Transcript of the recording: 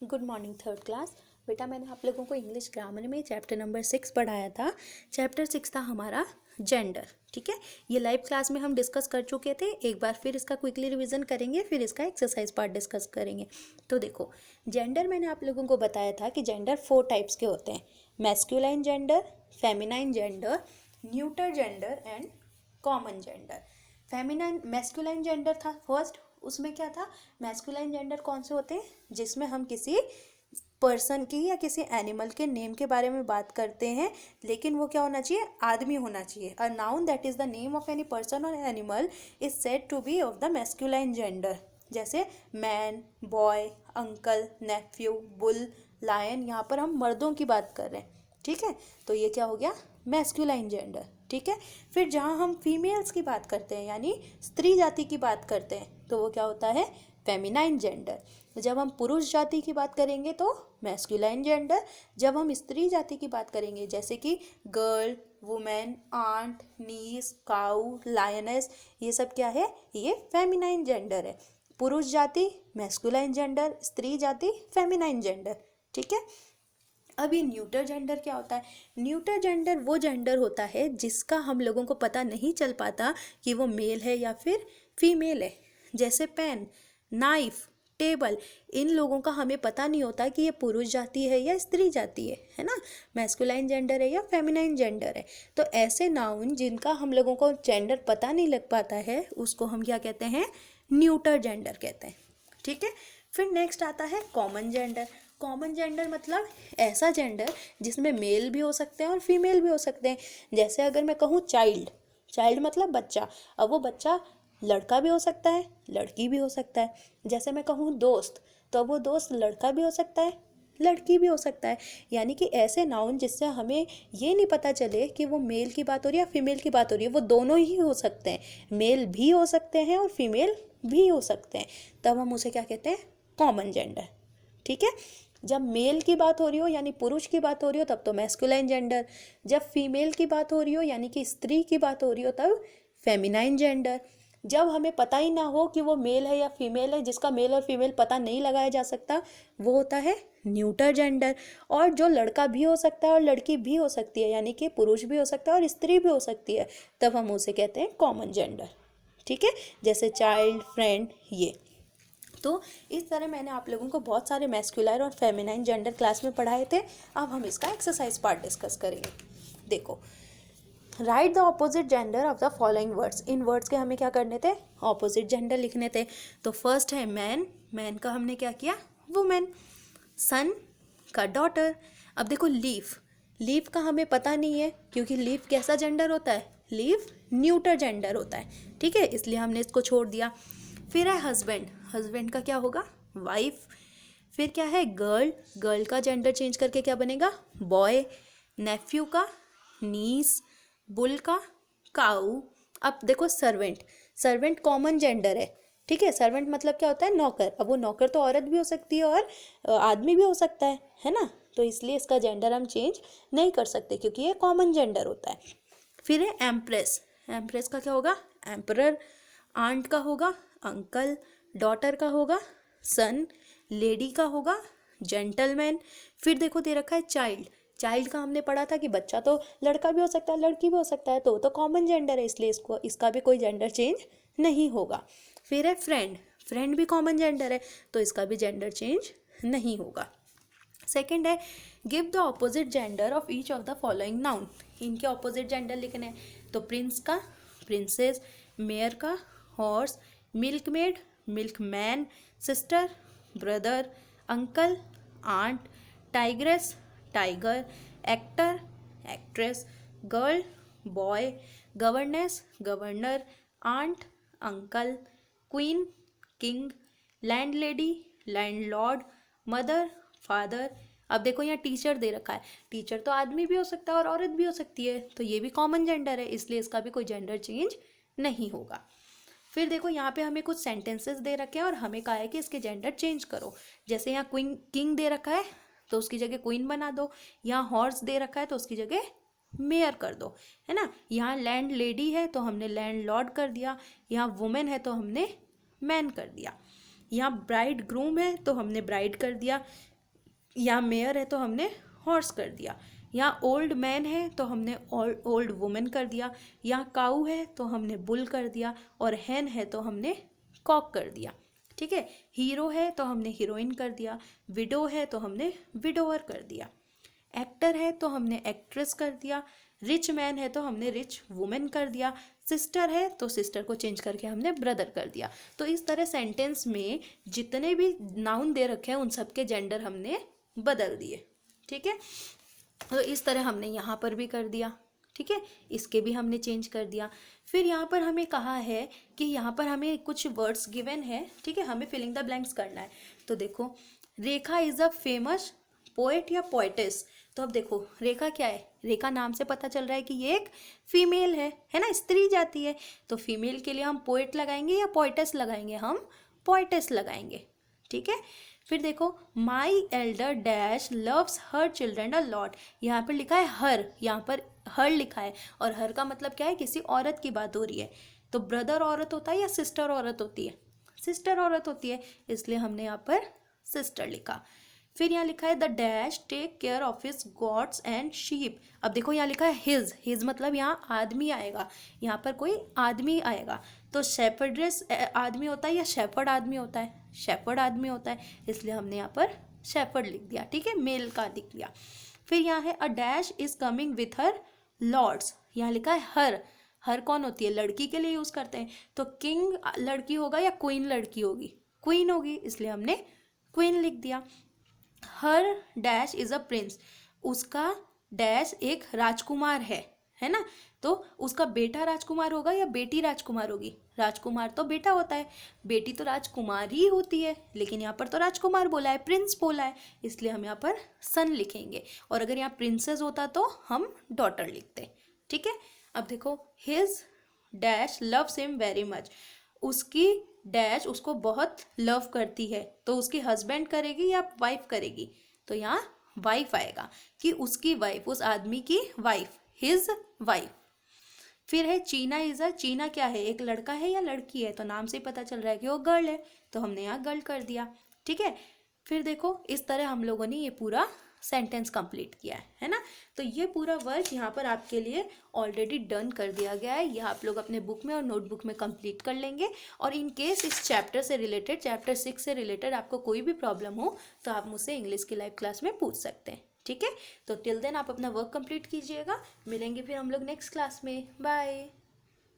Good morning third class. बेटा मैंने आप लोगों को इंग्लिश ग्रामर में चैप्टर नंबर 6 पढ़ाया था। चैप्टर 6 था हमारा जेंडर। ठीक है, ये लाइव क्लास में हम डिस्कस कर चुके थे। एक बार फिर इसका क्विकली रिवीजन करेंगे, फिर इसका एक्सरसाइज पार्ट डिस्कस करेंगे। तो देखो, जेंडर मैंने आप लोगों को बताया था कि जेंडर 4 टाइप्स के होते हैं: masculine gender, feminine gender, neuter gender and common gender. Feminine masculine gender था फर्स्ट। उसमें क्या था, मैस्कुलाइन जेंडर कौन से होते हैं, जिसमें हम किसी पर्सन की या किसी एनिमल के नेम के बारे में बात करते हैं, लेकिन वो क्या होना चाहिए, आदमी होना चाहिए। A noun that is the name of any person और animal is said to be of the masculine gender. जैसे man, boy, uncle, nephew, bull, lion. यहाँ पर हम मर्दों की बात कर रहे हैं। ठीक है, तो ये क्या हो गया, मैस्कुलाइन जेंडर। ठीक है, फिर जहाँ हम फीमेल्स की बात करते हैं यानी स्त्री जाति की बात करते हैं, तो वो क्या होता है, फेमिनाइन जेंडर। जब हम पुरुष जाति की बात करेंगे तो मैस्कुलाइन जेंडर। जब हम स्त्री जाति की बात करेंगे जैसे कि गर्ल, वुमेन, आंट, नीस, काऊ, लायनेस, ये सब क्या है, ये फेमिनाइन जेंडर है। पुरुष जाति मैस्कुलाइन जेंडर, स्त्री जाति फेमिनाइन जेंडर। ठीक है, अब ये न्यूटर जेंडर क्या होता है। न्यूटर जेंडर वो जेंडर होता है जिसका हम लोगों को पता नहीं चल पाता कि वो मेल है या फिर फीमेल है। जैसे पेन, नाइफ, टेबल, इन लोगों का हमें पता नहीं होता कि ये पुरुष जाति है या स्त्री जाति है ना, मैस्कुलाइन जेंडर है या फेमिनाइन जेंडर है। तो ऐसे नाउन जिनका हम लोगों को जेंडर पता नहीं लग पाता है, उसको हम क्या कहते हैं, न्यूटर जेंडर कहते हैं। ठीक है, फिर नेक्स्ट आता है कॉमन जेंडर। कॉमन जेंडर मतलब ऐसा जेंडर जिसमें मेल भी हो सकते हैं और फीमेल भी हो सकते हैं। जैसे अगर मैं कहूँ चाइल्ड, चाइल्ड मतलब बच्चा, अब वो बच्चा लड़का भी हो सकता है, लड़की भी हो सकता है। जैसे मैं कहूँ दोस्त, तो अब वो दोस्त लड़का भी हो सकता है, लड़की भी हो सकता है। यानी कि ऐसे नाउन जिससे हमें ये नहीं पता चले कि वो मेल की बात हो रही है या फीमेल की बात हो रही है, वो दोनों ही हो सकते हैं, मेल भी हो सकते हैं और फीमेल भी हो सकते हैं, तब हम उसे क्या कहते हैं, कॉमन जेंडर। ठीक है, जब मेल की बात हो रही हो यानी पुरुष की बात हो रही हो तब तो मैस्कुलाइन जेंडर, जब फीमेल की बात हो रही हो यानी कि स्त्री की बात हो रही हो तब फेमिनाइन जेंडर। जब हमें पता ही ना हो कि वो मेल है या फीमेल है, जिसका मेल और फीमेल पता नहीं लगाया जा सकता, वो होता है न्यूटर जेंडर। और जो लड़का भी हो सकता है और लड़की भी हो सकती है, यानी कि पुरुष भी हो सकता है और स्त्री भी हो सकती है, तब हम उसे कहते हैं कॉमन जेंडर। ठीक है, जैसे चाइल्ड, फ्रेंड, ये। तो इस तरह मैंने आप लोगों को बहुत सारे मैस्कुलर और फेमिनाइन जेंडर क्लास में पढ़ाए थे। अब हम इसका एक्सरसाइज पार्ट डिस्कस करेंगे। देखो, right the opposite gender of the following words. In words के हमें क्या करने थे, ऑपोजिट जेंडर लिखने थे। तो फर्स्ट है मैन, मैन का हमने क्या किया, वुमेन। सन का डॉटर। अब देखो लीफ, लीफ का हमें पता नहीं है क्योंकि लीफ कैसा जेंडर होता है, लीफ न्यूटर जेंडर होता है। ठीक है, इसलिए हमने इसको छोड़ दिया। फिर है हस्बैंड, हस्बैंड का क्या होगा, वाइफ। फिर क्या है गर्ल, गर्ल का जेंडर चेंज करके क्या बनेगा, बॉय। नेफ्यू का नीस, बुल का काऊ। अब देखो सर्वेंट, सर्वेंट कॉमन जेंडर है। ठीक है, सर्वेंट मतलब क्या होता है, नौकर। अब वो नौकर तो औरत भी हो सकती है और आदमी भी हो सकता है ना, तो इसलिए इसका जेंडर हम चेंज नहीं कर सकते क्योंकि ये कॉमन जेंडर होता है। फिर है एम्प्रेस, एम्प्रेस का क्या होगा, एम्परर। आंट का होगा अंकल, डॉटर का होगा सन, लेडी का होगा जेंटलमैन। फिर देखो दे रखा है चाइल्ड, चाइल्ड का हमने पढ़ा था कि बच्चा तो लड़का भी हो सकता है, लड़की भी हो सकता है, तो कॉमन जेंडर है, इसलिए इसको इसका भी कोई जेंडर चेंज नहीं होगा। फिर है फ्रेंड, फ्रेंड भी कॉमन जेंडर है, तो इसका भी जेंडर चेंज नहीं होगा। सेकेंड है give the opposite gender of each of the following noun. इनके ऑपोजिट जेंडर लिखने हैं, तो प्रिंस का प्रिंसेस, मेयर का horse, milkmaid milkman, sister brother, uncle aunt, tigress tiger, actor actress, girl boy, governess governor, aunt uncle, queen king, landlady landlord, mother father. अब देखो यहाँ teacher दे रखा है, टीचर तो आदमी भी हो सकता है और औरत भी हो सकती है, तो ये भी कॉमन जेंडर है, इसलिए इसका भी कोई जेंडर चेंज नहीं होगा। फिर देखो यहाँ पे हमें कुछ सेंटेंसेस दे रखे हैं और हमें कहा है कि इसके जेंडर चेंज करो। जैसे यहाँ क्वीन किंग दे रखा है तो उसकी जगह क्वीन बना दो, यहाँ हॉर्स दे रखा है तो उसकी जगह मेयर कर दो, है ना। यहाँ लैंड लेडी है तो हमने लैंड लॉर्ड कर दिया, यहाँ वुमेन है तो हमने मैन कर दिया। यहाँ ब्राइड ग्रूम है तो हमने ब्राइड कर दिया, यहाँ मेयर है तो हमने हॉर्स कर दिया, यहाँ ओल्ड मैन है तो हमने ओल्ड वुमेन कर दिया, यहाँ काऊ है तो हमने बुल कर दिया, और हैन है तो हमने कॉक कर दिया। ठीक है, हीरो है तो हमने हीरोइन कर दिया, विडो है तो हमने विडोअर कर दिया, एक्टर है तो हमने एक्ट्रेस कर दिया, रिच मैन है तो हमने रिच वुमेन कर दिया, सिस्टर है तो सिस्टर को चेंज करके हमने ब्रदर कर दिया। तो इस तरह सेंटेंस में जितने भी नाउन दे रखे हैं उन सब के जेंडर हमने बदल दिए। ठीक है, तो इस तरह हमने यहाँ पर भी कर दिया। ठीक है, इसके भी हमने चेंज कर दिया। फिर यहाँ पर हमें कहा है कि यहाँ पर हमें कुछ वर्ड्स गिवन है। ठीक है, हमें फिलिंग द ब्लैंक्स करना है। तो देखो, रेखा इज़ अ फेमस पोएट या पोएटेस। तो अब देखो, रेखा क्या है? रेखा नाम से पता चल रहा है कि ये एक फीमेल है ना, स्त्री जाति है। तो फीमेल के लिए हम पोएट लगाएंगे या पोएटेस लगाएंगे? हम पोएटेस लगाएंगे। ठीक है, फिर देखो, my elder dash loves her children a lot. यहाँ पर लिखा है हर, यहाँ पर हर लिखा है, और हर का मतलब क्या है? किसी औरत की बात हो रही है। तो ब्रदर औरत होता है या सिस्टर औरत होती है? सिस्टर औरत होती है, इसलिए हमने यहाँ पर सिस्टर लिखा। फिर यहाँ लिखा है the dash take care of his goats and sheep. अब देखो, यहाँ लिखा है हिज मतलब यहाँ आदमी आएगा, यहाँ पर कोई आदमी आएगा। तो शेफर्ड्रेस आदमी होता है या शेफर्ड आदमी होता है? शेफर्ड आदमी होता है, इसलिए हमने यहाँ पर शेफर्ड लिख दिया। ठीक है, मेल का लिख दिया। फिर यहाँ है a dash is coming with her lords. यहाँ लिखा है हर। हर कौन होती है? लड़की के लिए यूज करते हैं। तो किंग लड़की होगा या क्वीन लड़की होगी? क्वीन होगी, इसलिए हमने क्वीन लिख दिया। हर डैश इज अ प्रिंस। उसका डैश एक राजकुमार है ना। तो उसका बेटा राजकुमार होगा या बेटी राजकुमार होगी? राजकुमार तो बेटा होता है, बेटी तो राजकुमार ही होती है, लेकिन यहाँ पर तो राजकुमार बोला है, प्रिंस बोला है, इसलिए हम यहाँ पर सन लिखेंगे। और अगर यहाँ प्रिंसेस होता तो हम डॉटर लिखते। ठीक है, अब देखो, his dash loves him very much. उसकी डैश उसको बहुत लव करती है, तो उसकी हस्बैंड करेगी या वाइफ करेगी? तो यहाँ वाइफ आएगा कि उसकी वाइफ, उस आदमी की वाइफ, हिज वाइफ। फिर है चीना इज अ, चीना क्या है? एक लड़का है या लड़की है? तो नाम से ही पता चल रहा है कि वो गर्ल है, तो हमने यहाँ गर्ल कर दिया। ठीक है, फिर देखो, इस तरह हम लोगों ने ये पूरा सेंटेंस कंप्लीट किया है ना। तो ये पूरा वर्क यहाँ पर आपके लिए ऑलरेडी डन कर दिया गया है। यह आप लोग अपने बुक में और नोटबुक में कंप्लीट कर लेंगे। और इन केस इस चैप्टर से रिलेटेड, चैप्टर 6 से रिलेटेड आपको कोई भी प्रॉब्लम हो तो आप मुझसे इंग्लिश की लाइव क्लास में पूछ सकते हैं। ठीक है, तो टिल देन आप अपना वर्क कंप्लीट कीजिएगा। मिलेंगे फिर हम लोग नेक्स्ट क्लास में। बाय।